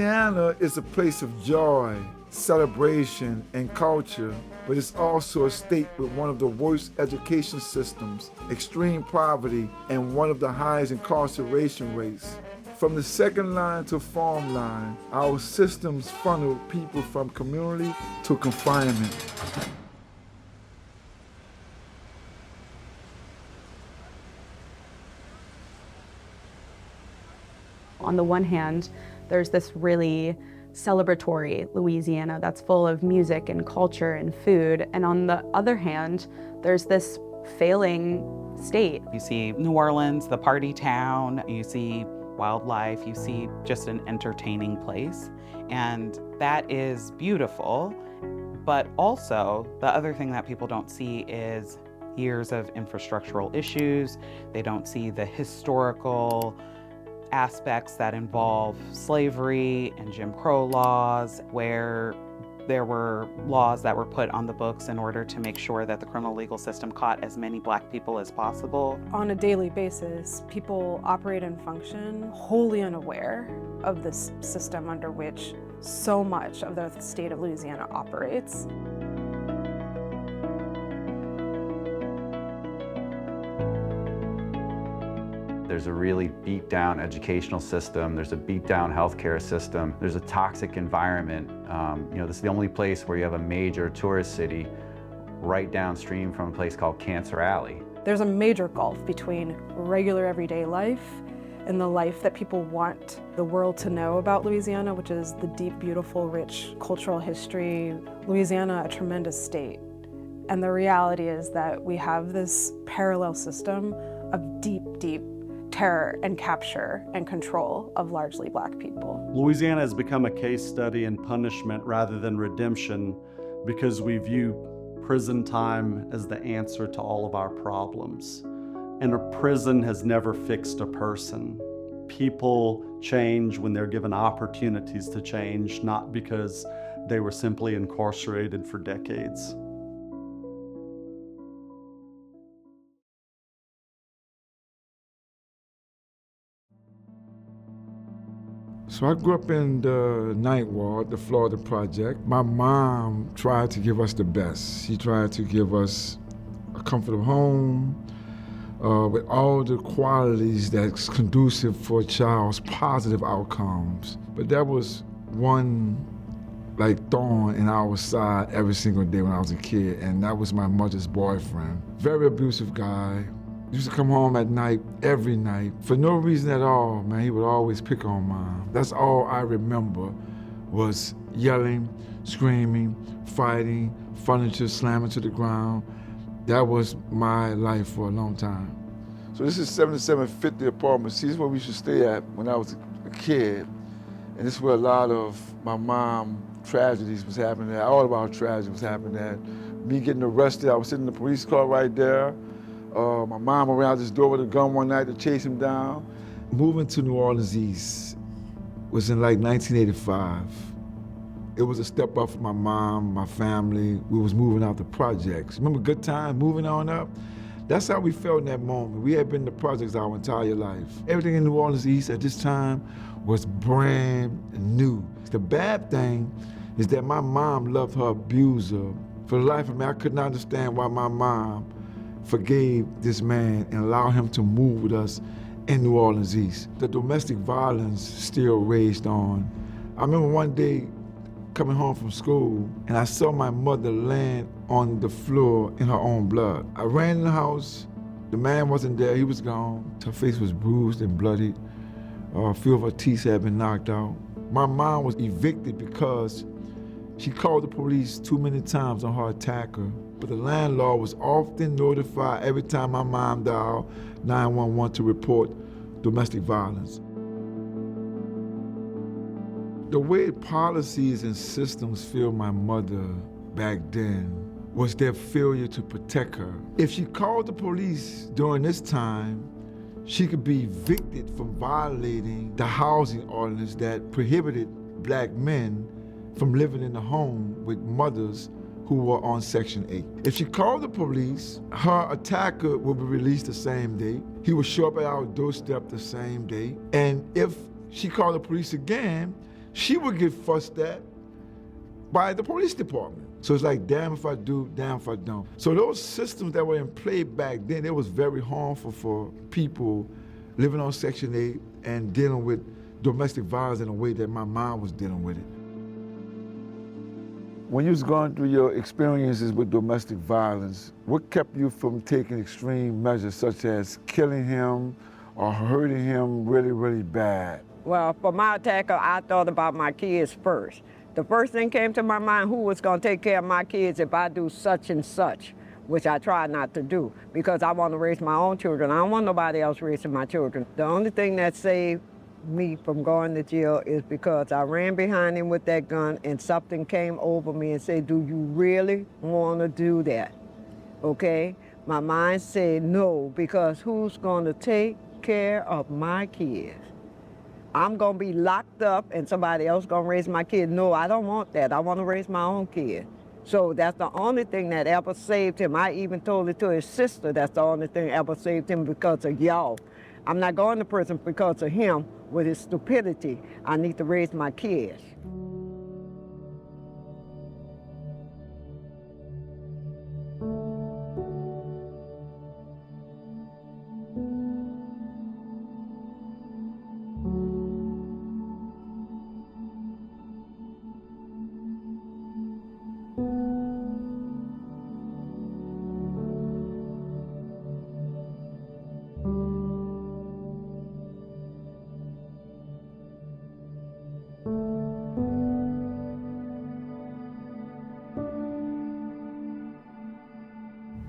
Louisiana is a place of joy, celebration, and culture, but it's also a state with one of the worst education systems, extreme poverty, and one of the highest incarceration rates. From the second line to farm line, our systems funnel people from community to confinement. On the one hand, there's this really celebratory Louisiana that's full of music and culture and food. And on the other hand, there's this failing state. You see New Orleans, the party town, you see wildlife, you see just an entertaining place. And that is beautiful. But also, the other thing that people don't see is years of infrastructural issues. They don't see the historical aspects that involve slavery and Jim Crow laws, where there were laws that were put on the books in order to make sure that the criminal legal system caught as many Black people as possible. On a daily basis, people operate and function wholly unaware of this system under which so much of the state of Louisiana operates. There's a really beat down educational system. There's a beat down healthcare system. There's a toxic environment. This is the only place where you have a major tourist city right downstream from a place called Cancer Alley. There's a major gulf between regular everyday life and the life that people want the world to know about Louisiana, which is the deep, beautiful, rich cultural history. Louisiana, a tremendous state. And the reality is that we have this parallel system of deep, deep terror and capture and control of largely Black people. Louisiana has become a case study in punishment rather than redemption because we view prison time as the answer to all of our problems. And a prison has never fixed a person. People change when they're given opportunities to change, not because they were simply incarcerated for decades. So I grew up in the Ninth Ward, the Florida Project. My mom tried to give us the best. She tried to give us a comfortable home with all the qualities that's conducive for a child's positive outcomes. But that was one thorn in our side every single day when I was a kid, and that was my mother's boyfriend. Very abusive guy. Used to come home at night, every night. For no reason at all, man, he would always pick on Mom. That's all I remember was yelling, screaming, fighting, furniture slamming to the ground. That was my life for a long time. So this is 7750 apartment. See, this is where we used to stay at when I was a kid. And this is where a lot of my mom tragedies was happening at. All of our tragedies was happening at. Me getting arrested, I was sitting in the police car right there. My mom around this door with a gun one night to chase him down. Moving to New Orleans East was in 1985. It was a step up for my mom, my family. We was moving out the projects. Remember good time, moving on up? That's how we felt in that moment. We had been in the projects our entire life. Everything in New Orleans East at this time was brand new. The bad thing is that my mom loved her abuser. For the life of me, I could not understand why my mom forgave this man and allowed him to move with us in New Orleans East. The domestic violence still raged on. I remember one day coming home from school and I saw my mother laying on the floor in her own blood. I ran in the house, the man wasn't there, he was gone. Her face was bruised and bloodied. A few of her teeth had been knocked out. My mom was evicted because she called the police too many times on her attacker. But the landlord was often notified every time my mom dialed 911 to report domestic violence. The way policies and systems failed my mother back then was their failure to protect her. If she called the police during this time, she could be evicted from violating the housing ordinance that prohibited Black men from living in the home with mothers who were on Section 8. If she called the police, her attacker would be released the same day. He would show up at our doorstep the same day. And if she called the police again, she would get fussed at by the police department. So it's like, damn if I do, damn if I don't. So those systems that were in play back then, it was very harmful for people living on Section 8 and dealing with domestic violence in a way that my mom was dealing with it. When you was going through your experiences with domestic violence, what kept you from taking extreme measures such as killing him or hurting him really, really bad? Well, for my attacker, I thought about my kids first. The first thing came to my mind, who was gonna take care of my kids if I do such and such, which I try not to do because I want to raise my own children. I don't want nobody else raising my children. The only thing that saved me from going to jail is because I ran behind him with that gun and something came over me and said, do you really want to do that? Okay? My mind said no, because who's going to take care of my kids? I'm going to be locked up and somebody else going to raise my kids. No, I don't want that. I want to raise my own kids. So that's the only thing that ever saved him. I even told it to his sister, that's the only thing ever saved him because of y'all. I'm not going to prison because of him with his stupidity. I need to raise my kids.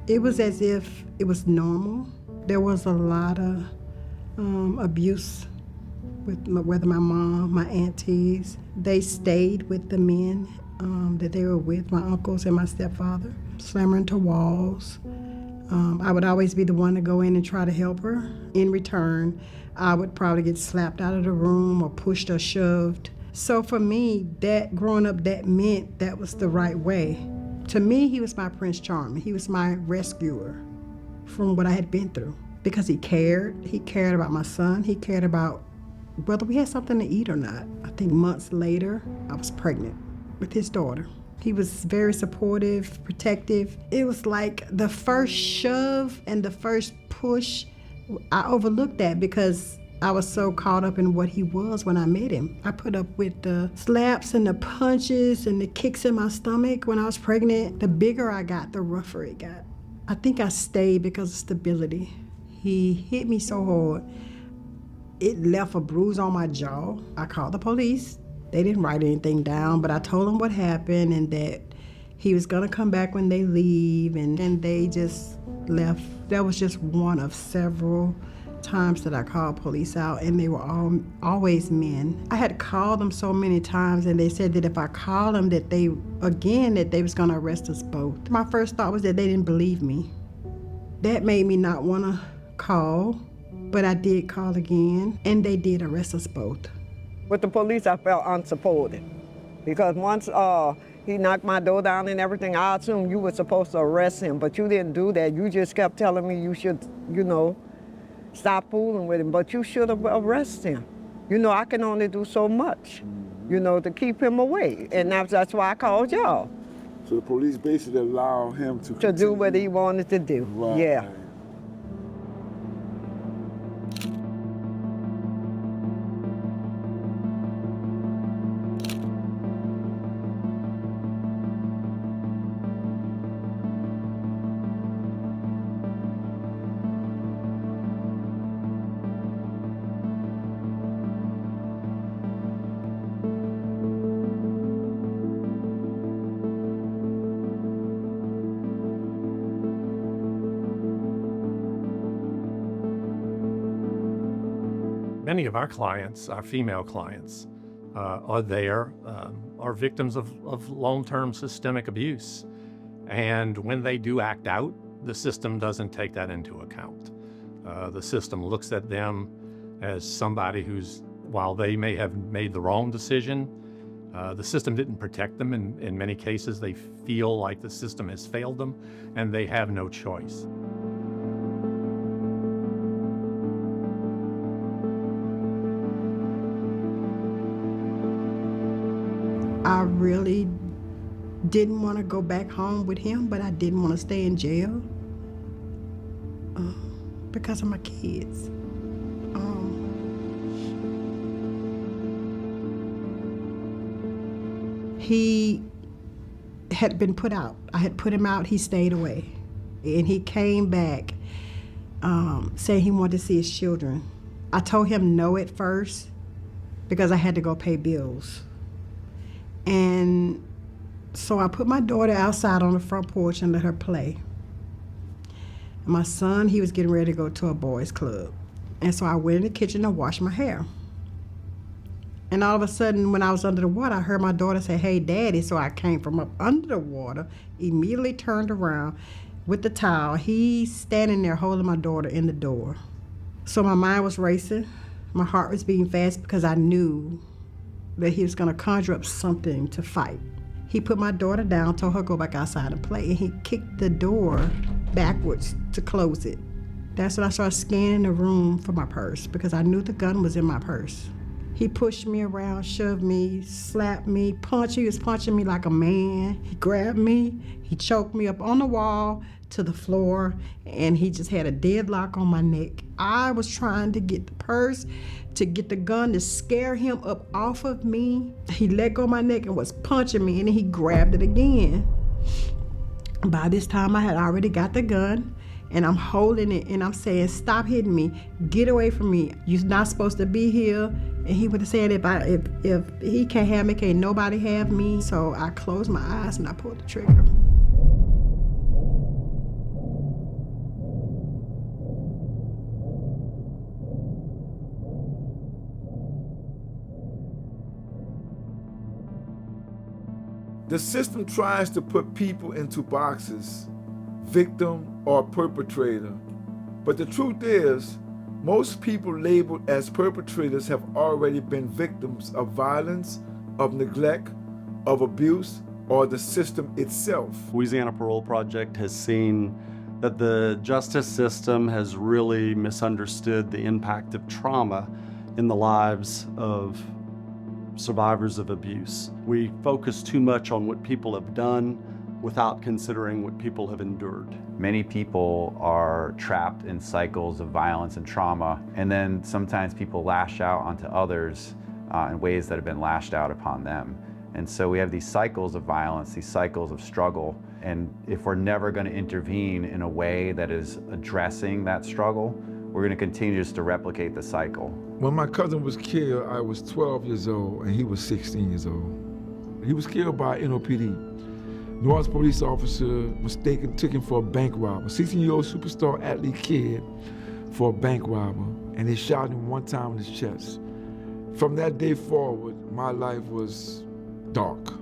It was as if it was normal. There was a lot of abuse with whether my mom, my aunties. They stayed with the men that they were with, my uncles and my stepfather, slamming into walls. I would always be the one to go in and try to help her. In return, I would probably get slapped out of the room or pushed or shoved. So for me, that growing up, that meant that was the right way. To me, he was my Prince Charming. He was my rescuer from what I had been through because he cared. He cared about my son. He cared about whether we had something to eat or not. I think months later, I was pregnant with his daughter. He was very supportive, protective. It was like the first shove and the first push, I overlooked that because I was so caught up in what he was when I met him. I put up with the slaps and the punches and the kicks in my stomach when I was pregnant. The bigger I got, the rougher it got. I think I stayed because of stability. He hit me so hard, it left a bruise on my jaw. I called the police. They didn't write anything down, but I told them what happened and that he was gonna come back when they leave, and they just left. That was just one of several times that I called police out, and they were always men. I had called them so many times, and they said that if I called them that they was gonna arrest us both. My first thought was that they didn't believe me. That made me not wanna call, but I did call again, and they did arrest us both. With the police, I felt unsupported because once he knocked my door down and everything, I assumed you were supposed to arrest him, but you didn't do that. You just kept telling me you should, stop fooling with him, but you should have arrested him. I can only do so much, to keep him away, and that's why I called y'all. So the police basically allow him to do what he wanted to do. Right. Yeah. Many of our clients, our female clients, are victims of long-term systemic abuse. And when they do act out, the system doesn't take that into account. The system looks at them as somebody who's, while they may have made the wrong decision, the system didn't protect them. In many cases, they feel like the system has failed them and they have no choice. really didn't want to go back home with him, but I didn't want to stay in jail because of my kids. He had been put out. I had put him out, he stayed away. And he came back saying he wanted to see his children. I told him no at first because I had to go pay bills. And so I put my daughter outside on the front porch and let her play. And my son, he was getting ready to go to a boys' club. And so I went in the kitchen to wash my hair. And all of a sudden, when I was under the water, I heard my daughter say, "Hey, Daddy." So I came from up under the water, immediately turned around with the towel. He's standing there holding my daughter in the door. So my mind was racing. My heart was beating fast because I knew that he was going to conjure up something to fight. He put my daughter down, told her to go back outside and play, and he kicked the door backwards to close it. That's when I started scanning the room for my purse because I knew the gun was in my purse. He pushed me around, shoved me, slapped me, punched. He was punching me like a man. He grabbed me, he choked me up on the wall to the floor, and he just had a deadlock on my neck. I was trying to get the purse, to get the gun, to scare him up off of me. He let go of my neck and was punching me, and then he grabbed it again. By this time, I had already got the gun, and I'm holding it, and I'm saying, "Stop hitting me, get away from me. You're not supposed to be here." And he would have said, if he can't have me, can't nobody have me. So I closed my eyes and I pulled the trigger. The system tries to put people into boxes, victim or perpetrator. But the truth is, most people labeled as perpetrators have already been victims of violence, of neglect, of abuse, or the system itself. Louisiana Parole Project has seen that the justice system has really misunderstood the impact of trauma in the lives of survivors of abuse. We focus too much on what people have done without considering what people have endured. Many people are trapped in cycles of violence and trauma, and then sometimes people lash out onto others in ways that have been lashed out upon them. And so we have these cycles of violence, these cycles of struggle, and if we're never going to intervene in a way that is addressing that struggle, we're going to continue just to replicate the cycle. When my cousin was killed, I was 12 years old and he was 16 years old. He was killed by NOPD. New Orleans police officer took him for a bank robber, 16-year-old superstar athlete kid for a bank robber, and they shot him one time in his chest. From that day forward, my life was dark.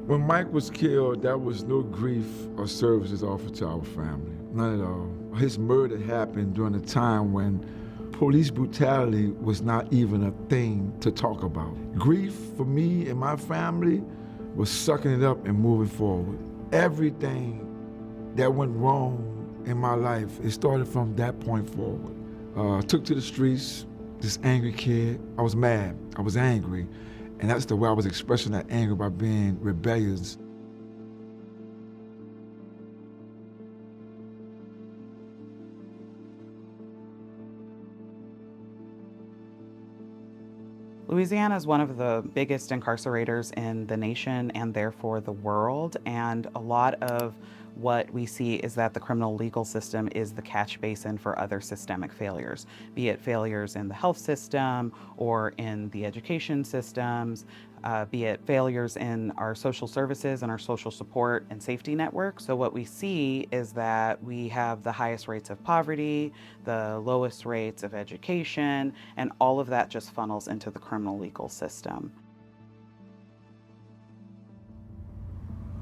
When Mike was killed, there was no grief or services offered to our family, none at all. His murder happened during a time when police brutality was not even a thing to talk about. Grief for me and my family was sucking it up and moving forward. Everything that went wrong in my life, it started from that point forward. Took to the streets, this angry kid. I was mad, I was angry, and that's the way I was expressing that anger, by being rebellious. Louisiana is one of the biggest incarcerators in the nation and therefore the world, and a lot of what we see is that the criminal legal system is the catch basin for other systemic failures, be it failures in the health system or in the education systems, be it failures in our social services and our social support and safety network. So what we see is that we have the highest rates of poverty, the lowest rates of education, and all of that just funnels into the criminal legal system.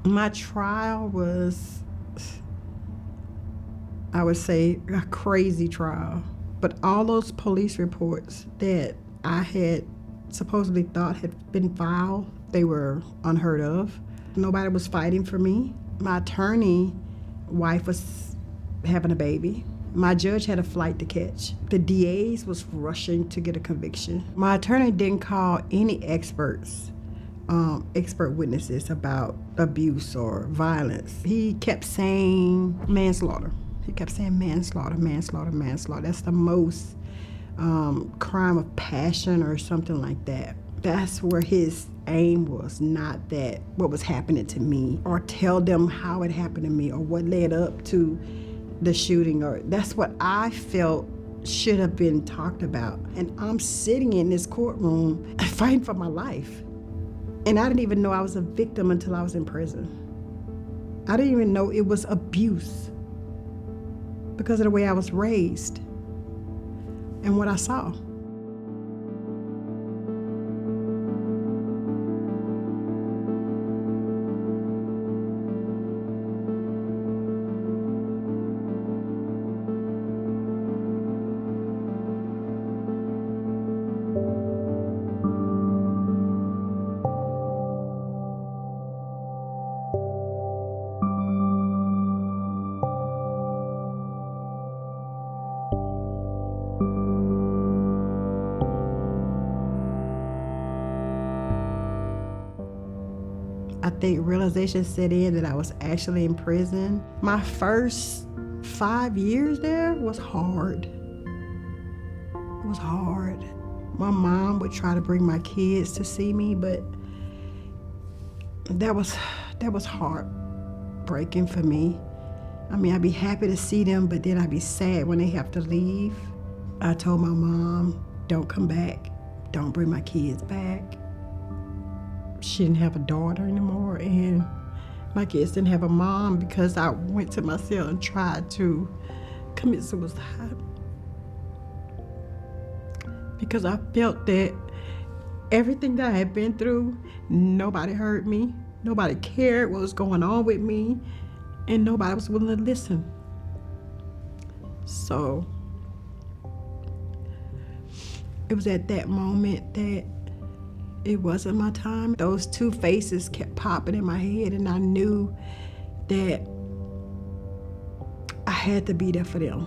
My trial was, I would say, a crazy trial. But all those police reports that I had supposedly thought had been filed, they were unheard of. Nobody was fighting for me. My attorney wife was having a baby. My judge had a flight to catch. The DAs was rushing to get a conviction. My attorney didn't call any experts expert witnesses about abuse or violence. He kept saying manslaughter. He kept saying manslaughter, manslaughter, manslaughter. That's the most crime of passion or something like that. That's where his aim was, not that what was happening to me or tell them how it happened to me or what led up to the shooting. Or that's what I felt should have been talked about. And I'm sitting in this courtroom fighting for my life. And I didn't even know I was a victim until I was in prison. I didn't even know it was abuse because of the way I was raised and what I saw. I think realization set in that I was actually in prison. My first 5 years there was hard. It was hard. My mom would try to bring my kids to see me, but that was heartbreaking for me. I mean, I'd be happy to see them, but then I'd be sad when they have to leave. I told my mom, don't come back. Don't bring my kids back. She didn't have a daughter anymore, and my kids didn't have a mom because I went to my cell and tried to commit suicide. Because I felt that everything that I had been through, nobody heard me, nobody cared what was going on with me, and nobody was willing to listen. So it was at that moment that it wasn't my time. Those two faces kept popping in my head, and I knew that I had to be there for them.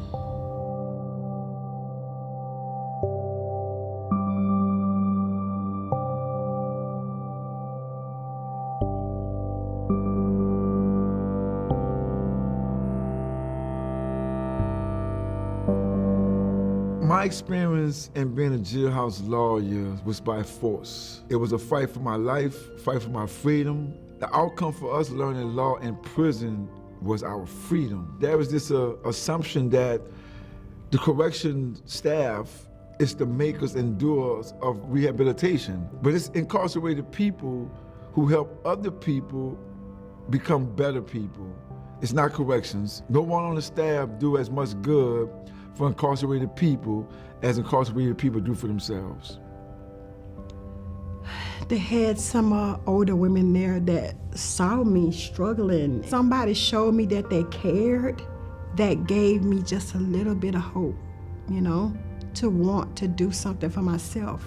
My experience in being a jailhouse lawyer was by force. It was a fight for my life, fight for my freedom. The outcome for us learning law in prison was our freedom. There was this assumption that the correction staff is the makers and doers of rehabilitation, but it's incarcerated people who help other people become better people. It's not corrections. No one on the staff do as much good for incarcerated people as incarcerated people do for themselves. They had some older women there that saw me struggling. Somebody showed me that they cared. That gave me just a little bit of hope, you know, to want to do something for myself.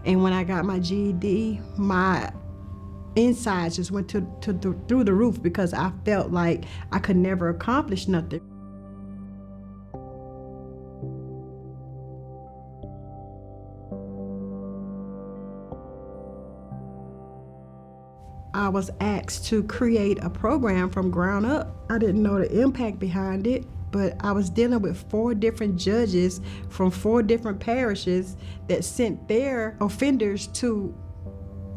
And when I got my GED, my insides just went through the roof because I felt like I could never accomplish nothing. I was asked to create a program from ground up. I didn't know the impact behind it, but I was dealing with 4 different judges from 4 different parishes that sent their offenders to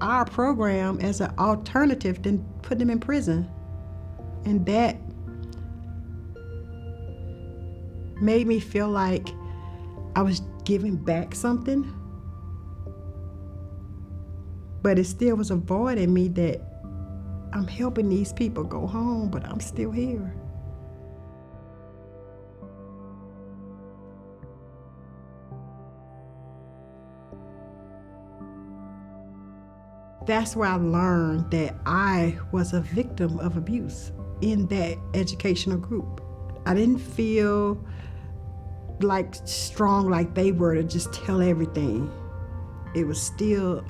our program as an alternative to put them in prison. And that made me feel like I was giving back something. But it still was a void in me that I'm helping these people go home, but I'm still here. That's where I learned that I was a victim of abuse in that educational group. I didn't feel like strong like they were to just tell everything. It was still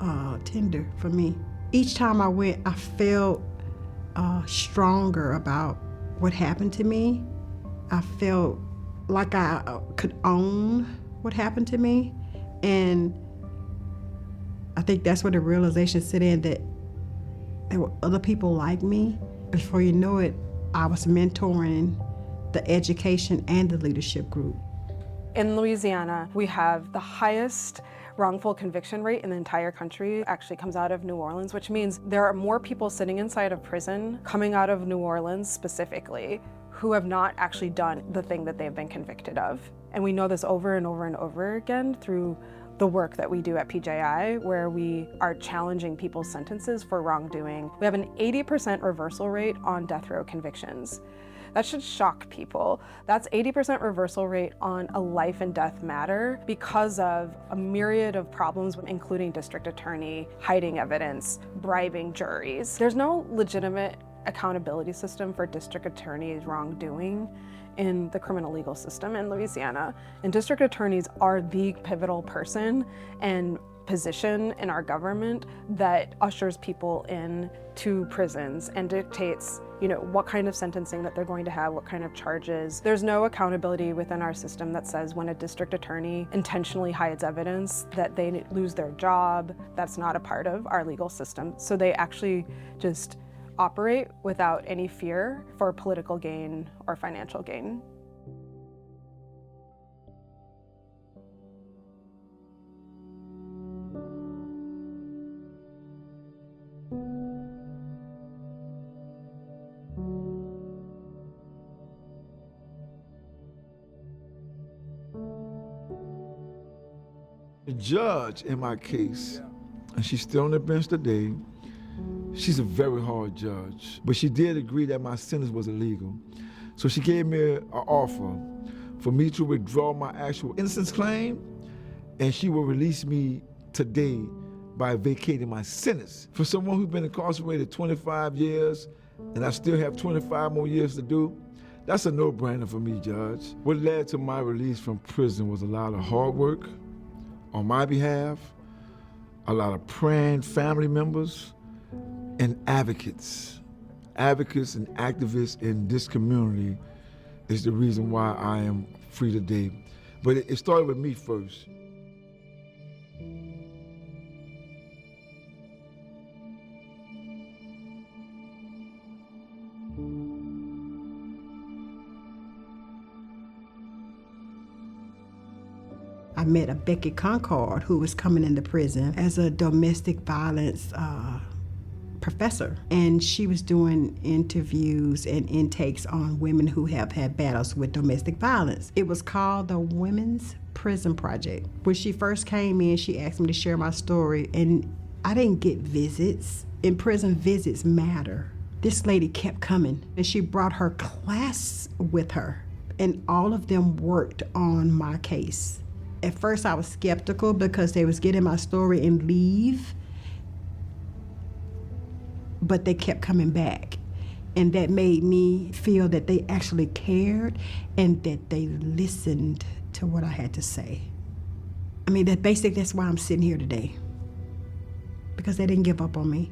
tender for me. Each time I went, I felt stronger about what happened to me. I felt like I could own what happened to me. And I think that's where the realization set in that There were other people like me. Before you know it, I was mentoring the education and the leadership group. In Louisiana, we have the highest wrongful conviction rate in the entire country. Actually comes out of New Orleans, which means there are more people sitting inside of prison coming out of New Orleans specifically who have not actually done the thing that they've been convicted of. And we know this over and over and over again through the work that we do at PJI, where we are challenging people's sentences for wrongdoing. We have an 80% reversal rate on death row convictions. That should shock people. That's 80% reversal rate on a life and death matter because of a myriad of problems, including district attorney hiding evidence, bribing juries. There's no legitimate accountability system for district attorneys' wrongdoing in the criminal legal system in Louisiana. And district attorneys are the pivotal person and position in our government that ushers people in to prisons and dictates, what kind of sentencing that they're going to have, what kind of charges. There's no accountability within our system that says when a district attorney intentionally hides evidence that they lose their job. That's not a part of our legal system. So they actually just operate without any fear for political gain or financial gain. The judge in my case, and she's still on the bench today, she's a very hard judge, but she did agree that my sentence was illegal. So she gave me an offer for me to withdraw my actual innocence claim, and she will release me today by vacating my sentence. For someone who's been incarcerated 25 years, and I still have 25 more years to do, that's a no-brainer for me, Judge. What led to my release from prison was a lot of hard work on my behalf, a lot of praying family members, and advocates. Advocates and activists in this community is the reason why I am free today. But it started with me first. I met a Becky Concord who was coming into prison as a domestic violence professor, and she was doing interviews and intakes on women who have had battles with domestic violence. It was called the Women's Prison Project. When she first came in, she asked me to share my story, and I didn't get visits. In prison, visits matter. This lady kept coming, and she brought her class with her, and all of them worked on my case. At first, I was skeptical because they was getting my story and leave, but they kept coming back. And that made me feel that they actually cared and that they listened to what I had to say. I mean, that's why I'm sitting here today, because they didn't give up on me.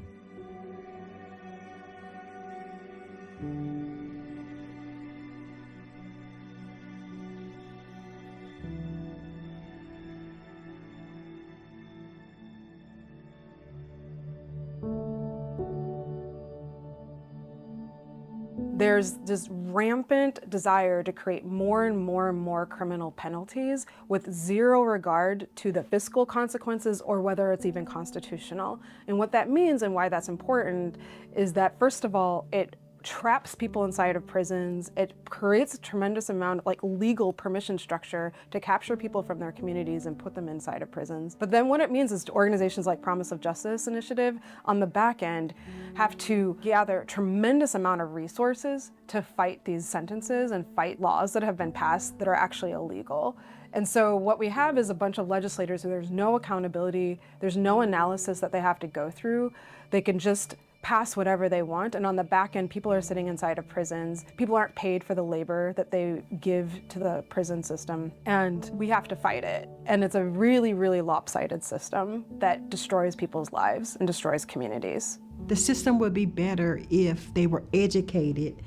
There's this rampant desire to create more and more and more criminal penalties with zero regard to the fiscal consequences or whether it's even constitutional. And what that means and why that's important is that, first of all, it traps people inside of prisons. It creates a tremendous amount of legal permission structure to capture people from their communities and put them inside of prisons. But then what it means is organizations like Promise of Justice Initiative on the back end have to gather a tremendous amount of resources to fight these sentences and fight laws that have been passed that are actually illegal. And so what we have is a bunch of legislators who there's no accountability, there's no analysis that they have to go through. They can just pass whatever they want, and on the back end, people are sitting inside of prisons. People aren't paid for the labor that they give to the prison system, and we have to fight it. And it's a really, really lopsided system that destroys people's lives and destroys communities. The system would be better if they were educated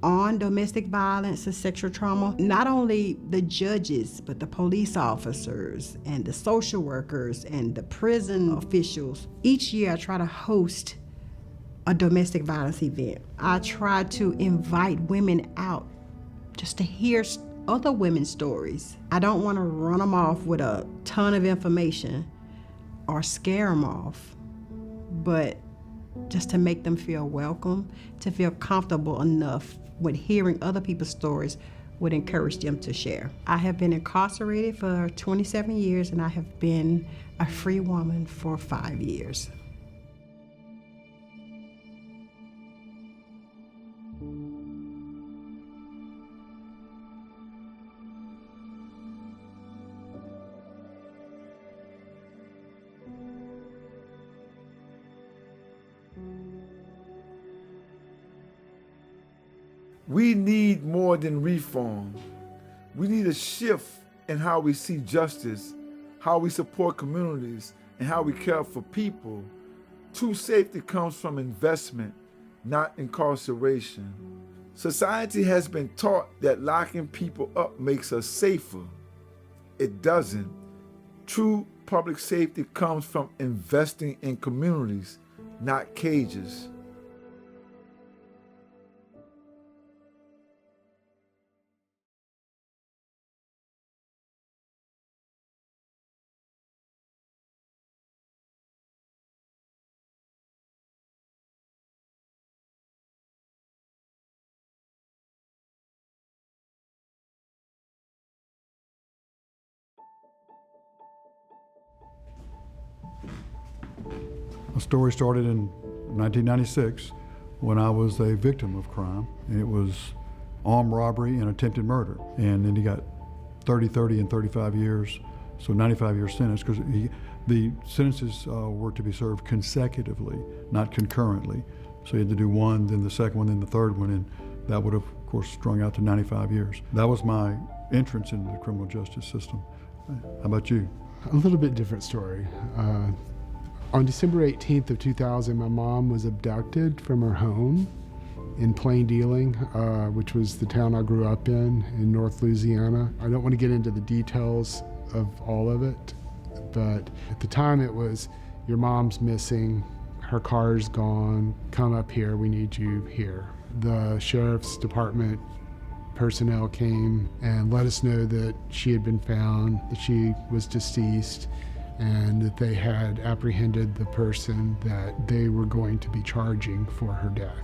on domestic violence and sexual trauma. Not only the judges, but the police officers and the social workers and the prison officials. Each year I try to host a domestic violence event. I try to invite women out just to hear other women's stories. I don't want to run them off with a ton of information or scare them off, but just to make them feel welcome, to feel comfortable enough with hearing other people's stories would encourage them to share. I have been incarcerated for 27 years and I have been a free woman for 5 years. We need more than reform. We need a shift in how we see justice, how we support communities, and how we care for people. True safety comes from investment, not incarceration. Society has been taught that locking people up makes us safer. It doesn't. True public safety comes from investing in communities, not cages. My story started in 1996 when I was a victim of crime, and it was armed robbery and attempted murder. And then he got 30, 30, and 35 years, so 95-year sentence, because the sentences were to be served consecutively, not concurrently. So he had to do one, then the second one, then the third one, and that would have, of course, strung out to 95 years. That was my entrance into the criminal justice system. How about you? A little bit different story. On December 18th of 2000, my mom was abducted from her home in Plain Dealing, which was the town I grew up in North Louisiana. I don't want to get into the details of all of it, but at the time it was, your mom's missing, her car's gone, come up here, we need you here. The sheriff's department personnel came and let us know that she had been found, that she was deceased, and that they had apprehended the person that they were going to be charging for her death,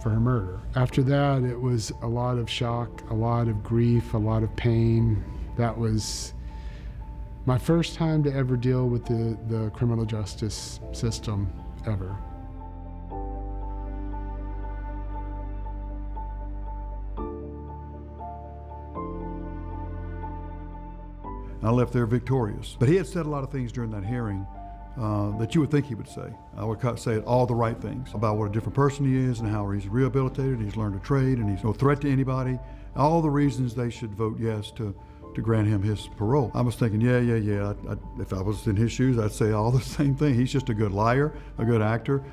for her murder. After that, it was a lot of shock, a lot of grief, a lot of pain. That was my first time to ever deal with the criminal justice system ever. I left there victorious. But he had said a lot of things during that hearing that you would think he would say. I would say all the right things about what a different person he is and how he's rehabilitated, he's learned a trade, and he's no threat to anybody. All the reasons they should vote yes to grant him his parole. I was thinking, yeah. If I was in his shoes, I'd say all the same thing. He's just a good liar, a good actor,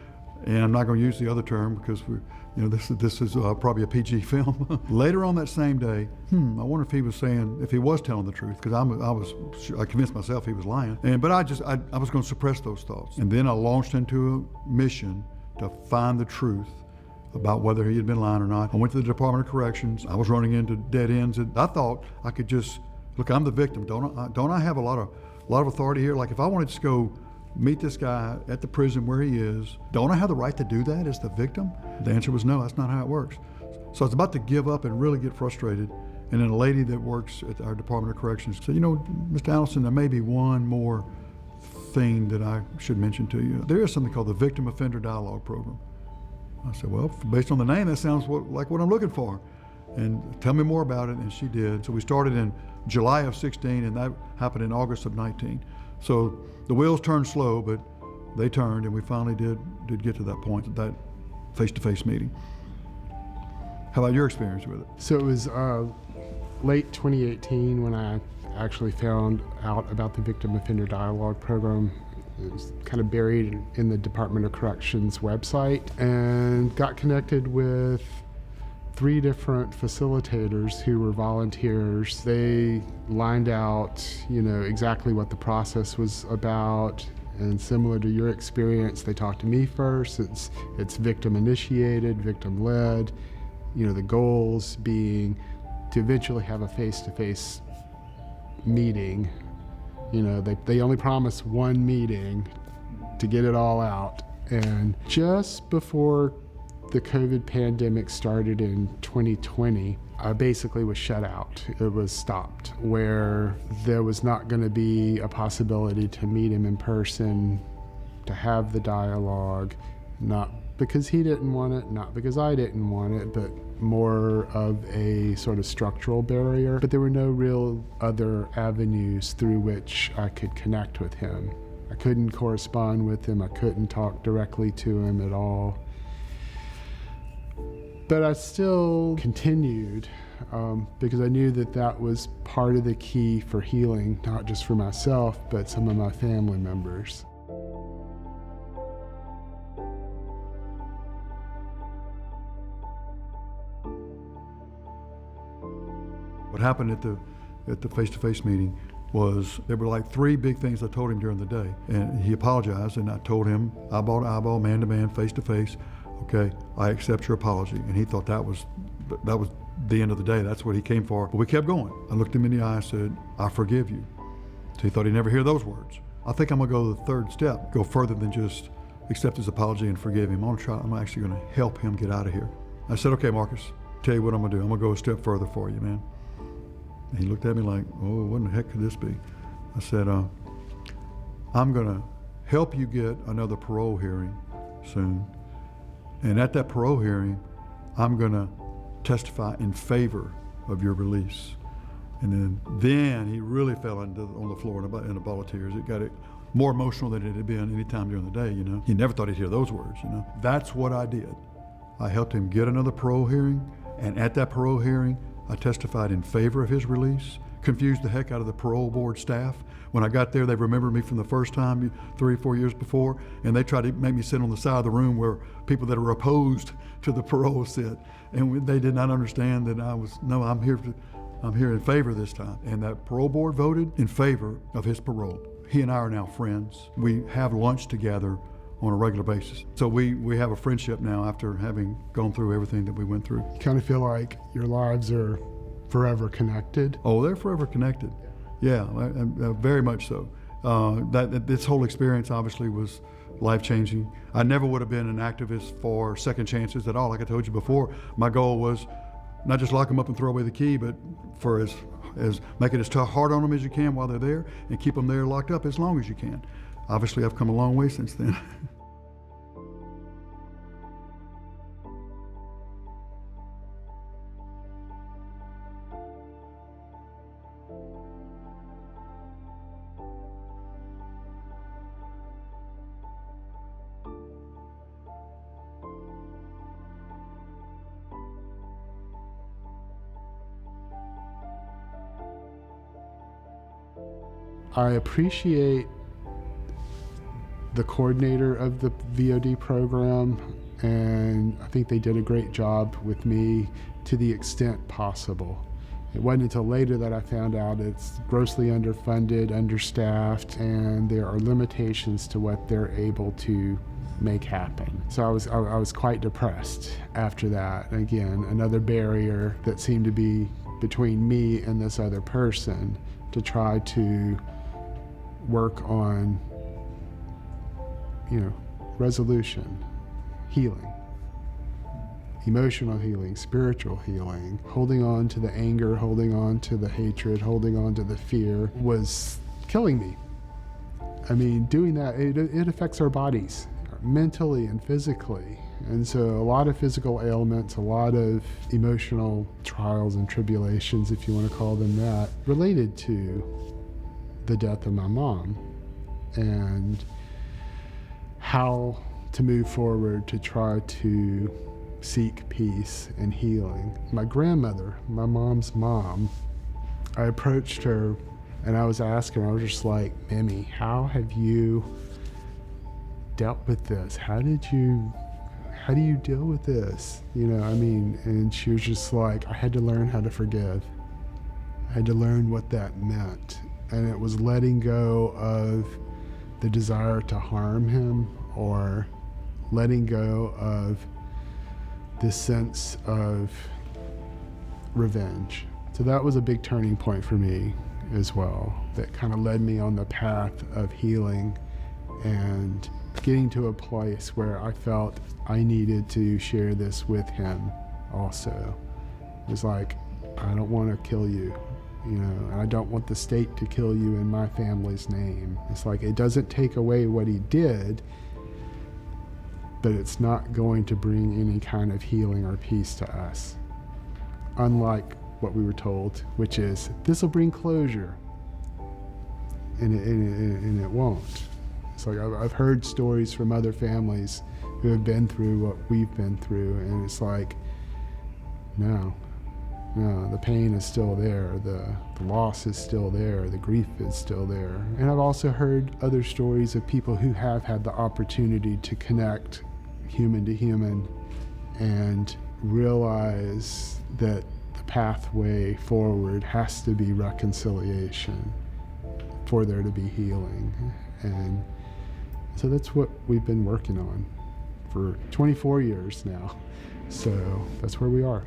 and I'm not going to use the other term because this is probably a PG film. Later on that same day, I wonder if he was saying, if he was telling the truth, because I convinced myself he was lying. But I was going to suppress those thoughts. And then I launched into a mission to find the truth about whether he had been lying or not. I went to the Department of Corrections. I was running into dead ends, and I thought I could just, look, I'm the victim. Don't I have a lot of authority here? Like if I wanted to go meet this guy at the prison where he is, don't I have the right to do that as the victim? The answer was no, that's not how it works. So I was about to give up and really get frustrated. And then a lady that works at our Department of Corrections said, Mr. Allison, there may be one more thing that I should mention to you. There is something called the Victim-Offender Dialogue Program. I said, well, based on the name, that sounds like what I'm looking for. And tell me more about it, and she did. So we started in July of 16, and that happened in August of 19. So the wheels turned slow, but they turned, and we finally did get to that point, that face-to-face meeting. How about your experience with it? So it was late 2018 when I actually found out about the Victim Offender Dialogue Program. It was kind of buried in the Department of Corrections website, and got connected with 3 different facilitators who were volunteers. They lined out, exactly what the process was about, And similar to your experience, they talk to me first. It's victim initiated, victim led. The goals being to eventually have a face-to-face meeting. They only promise one meeting to get it all out. And just before the COVID pandemic started in 2020, I basically was shut out. It was stopped, where there was not going to be a possibility to meet him in person, to have the dialogue, not because he didn't want it, not because I didn't want it, but more of a sort of structural barrier. But there were no real other avenues through which I could connect with him. I couldn't correspond with him. I couldn't talk directly to him at all. But I still continued because I knew that was part of the key for healing, not just for myself, but some of my family members. What happened at the face-to-face meeting was there were like 3 big things I told him during the day, and he apologized, and I told him eyeball to eyeball, man to man, face to face, okay, I accept your apology. And he thought that was the end of the day. That's what he came for. But we kept going. I looked him in the eye and said, I forgive you. So he thought he'd never hear those words. I think I'm gonna go to the third step, go further than just accept his apology and forgive him. I'm actually gonna help him get out of here. I said, okay, Marcus, tell you what I'm gonna do. I'm gonna go a step further for you, man. And he looked at me like, oh, what in the heck could this be? I said, I'm gonna help you get another parole hearing soon. And at that parole hearing, I'm gonna testify in favor of your release. And then he really fell on the floor in a ball of tears. It got more emotional than it had been any time during the day, He never thought he'd hear those words, That's what I did. I helped him get another parole hearing, and at that parole hearing, I testified in favor of his release, confused the heck out of the parole board staff. When I got there, they remembered me from the first time 3 or 4 years before, and they tried to make me sit on the side of the room where people that are opposed to the parole sit. And they did not understand that I'm here in favor this time. And that parole board voted in favor of his parole. He and I are now friends. We have lunch together on a regular basis. So we have a friendship now after having gone through everything that we went through. You kind of feel like your lives are forever connected? Oh, they're forever connected. Yeah, very much so. This whole experience obviously was life-changing. I never would have been an activist for second chances at all. Like I told you before, my goal was not just lock them up and throw away the key, but for as make it as hard on them as you can while they're there, and keep them there locked up as long as you can. Obviously, I've come a long way since then. I appreciate the coordinator of the VOD program, and I think they did a great job with me to the extent possible. It wasn't until later that I found out it's grossly underfunded, understaffed, and there are limitations to what they're able to make happen. So I was quite depressed after that. Again, another barrier that seemed to be between me and this other person to try to work on, resolution, healing, emotional healing, spiritual healing. Holding on to the anger, holding on to the hatred, holding on to the fear was killing me. I mean, doing that, it affects our bodies, mentally and physically. And so a lot of physical ailments, a lot of emotional trials and tribulations, if you want to call them that, related to the death of my mom and how to move forward to try to seek peace and healing. My grandmother, my mom's mom, I approached her and I was asking her, I was just like, Mammy, how have you dealt with this? How do you deal with this? And she was just like, I had to learn how to forgive. I had to learn what that meant. And it was letting go of the desire to harm him or letting go of this sense of revenge. So that was a big turning point for me as well, that kind of led me on the path of healing and getting to a place where I felt I needed to share this with him also. It was like, I don't want to kill you, you know, and I don't want the state to kill you in my family's name. It's like, it doesn't take away what he did, but it's not going to bring any kind of healing or peace to us. Unlike what we were told, which is, this will bring closure, and it won't. It's like, I've heard stories from other families who have been through what we've been through, and it's like, no, the pain is still there, the loss is still there, the grief is still there. And I've also heard other stories of people who have had the opportunity to connect human to human and realize that the pathway forward has to be reconciliation for there to be healing. And so that's what we've been working on for 24 years now. So that's where we are.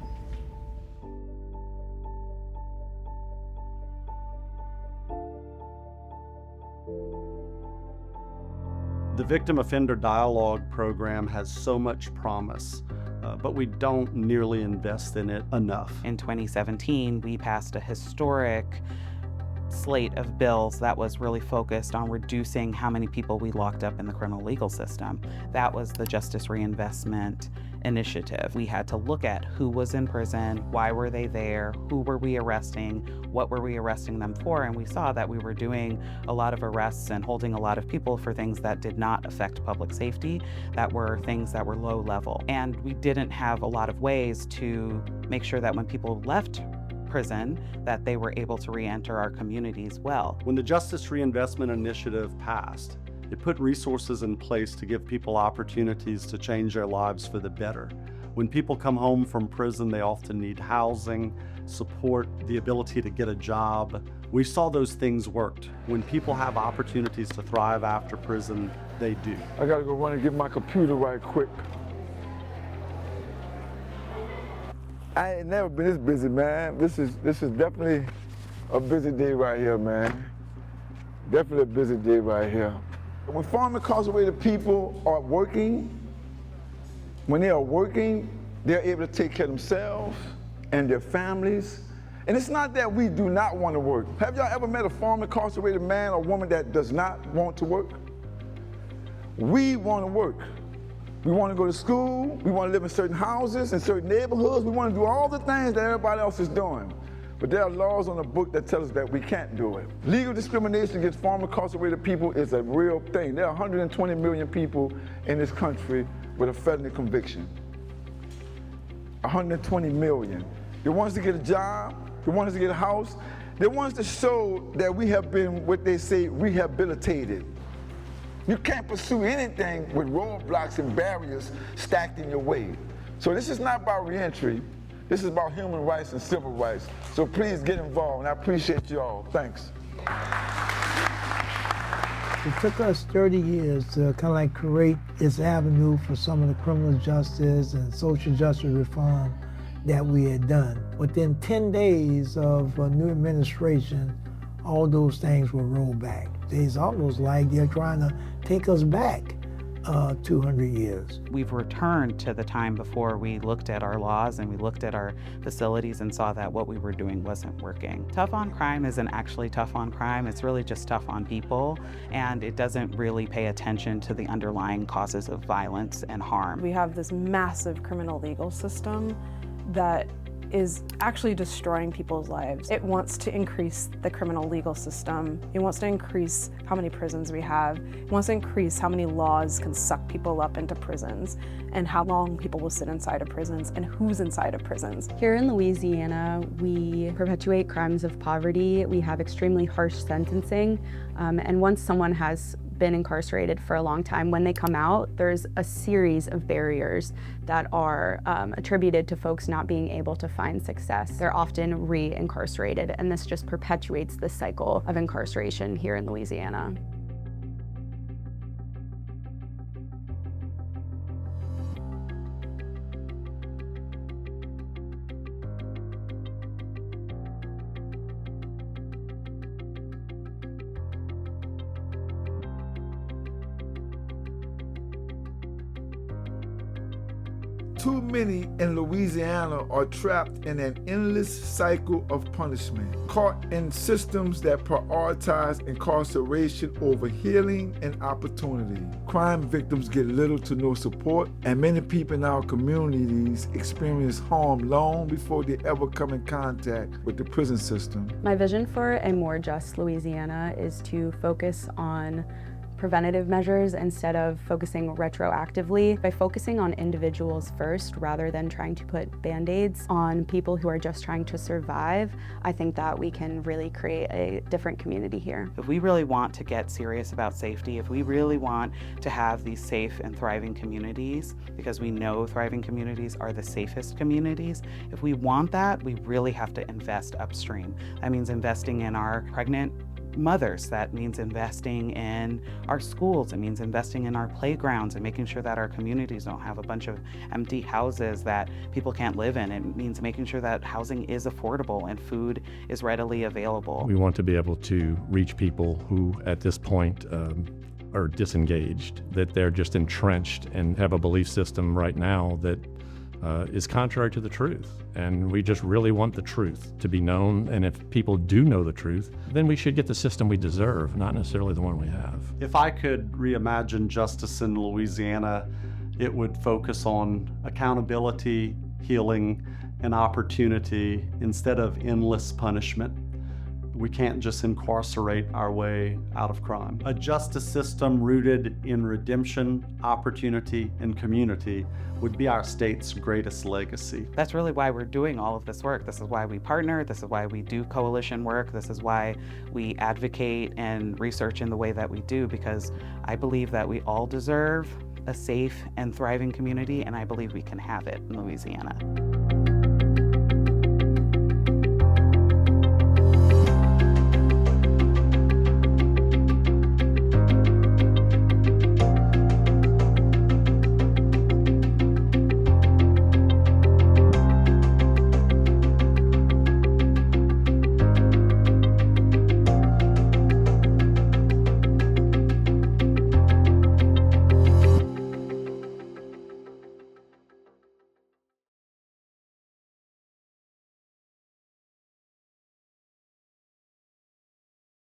The Victim Offender Dialogue program has so much promise, but we don't nearly invest in it enough. In 2017, we passed a historic slate of bills that was really focused on reducing how many people we locked up in the criminal legal system. That was the Justice Reinvestment Initiative. We had to look at who was in prison, why were they there, who were we arresting, what were we arresting them for, and we saw that we were doing a lot of arrests and holding a lot of people for things that did not affect public safety, that were things that were low level. And we didn't have a lot of ways to make sure that when people left prison, that they were able to re-enter our communities well. When the Justice Reinvestment Initiative passed, it put resources in place to give people opportunities to change their lives for the better. When people come home from prison, they often need housing, support, the ability to get a job. We saw those things worked. When people have opportunities to thrive after prison, they do. I gotta go run and get my computer right quick. I ain't never been this busy, man. This is definitely a busy day right here, man. Definitely a busy day right here. When former incarcerated people are working, when they are working, they're able to take care of themselves and their families. And it's not that we do not want to work. Have y'all ever met a former incarcerated man or woman that does not want to work? We want to work. We want to go to school, we want to live in certain houses, in certain neighborhoods, we want to do all the things that everybody else is doing. But there are laws on the book that tell us that we can't do it. Legal discrimination against former incarcerated people is a real thing. There are 120 million people in this country with a felony conviction. 120 million. The ones to get a job, the ones to get a house, the ones to show that we have been, what they say, rehabilitated. You can't pursue anything with roadblocks and barriers stacked in your way. So this is not about reentry. This is about human rights and civil rights. So please get involved, and I appreciate you all. Thanks. It took us 30 years to kind of like create this avenue for some of the criminal justice and social justice reform that we had done. Within 10 days of a new administration, all those things were rolled back. It's almost like they're trying to take us back 200 years. We've returned to the time before we looked at our laws and we looked at our facilities and saw that what we were doing wasn't working. Tough on crime isn't actually tough on crime, it's really just tough on people, and it doesn't really pay attention to the underlying causes of violence and harm. We have this massive criminal legal system that is actually destroying people's lives. It wants to increase the criminal legal system. It wants to increase how many prisons we have. It wants to increase how many laws can suck people up into prisons and how long people will sit inside of prisons and who's inside of prisons. Here in Louisiana, we perpetuate crimes of poverty. We have extremely harsh sentencing. And once someone has been incarcerated for a long time, when they come out, there's a series of barriers that are attributed to folks not being able to find success. They're often re-incarcerated, and this just perpetuates the cycle of incarceration here in Louisiana. Too many in Louisiana are trapped in an endless cycle of punishment, caught in systems that prioritize incarceration over healing and opportunity. Crime victims get little to no support, and many people in our communities experience harm long before they ever come in contact with the prison system. My vision for a more just Louisiana is to focus on preventative measures instead of focusing retroactively. By focusing on individuals first rather than trying to put band-aids on people who are just trying to survive, I think that we can really create a different community here. If we really want to get serious about safety, if we really want to have these safe and thriving communities, because we know thriving communities are the safest communities, if we want that, we really have to invest upstream. That means investing in our pregnant mothers. That means investing in our schools. It means investing in our playgrounds and making sure that our communities don't have a bunch of empty houses that people can't live in. It means making sure that housing is affordable and food is readily available. We want to be able to reach people who at this point are disengaged, that they're just entrenched and have a belief system right now that is contrary to the truth. And we just really want the truth to be known. And if people do know the truth, then we should get the system we deserve, not necessarily the one we have. If I could reimagine justice in Louisiana, it would focus on accountability, healing, and opportunity instead of endless punishment. We can't just incarcerate our way out of crime. A justice system rooted in redemption, opportunity, and community would be our state's greatest legacy. That's really why we're doing all of this work. This is why we partner. This is why we do coalition work. This is why we advocate and research in the way that we do, because I believe that we all deserve a safe and thriving community, and I believe we can have it in Louisiana.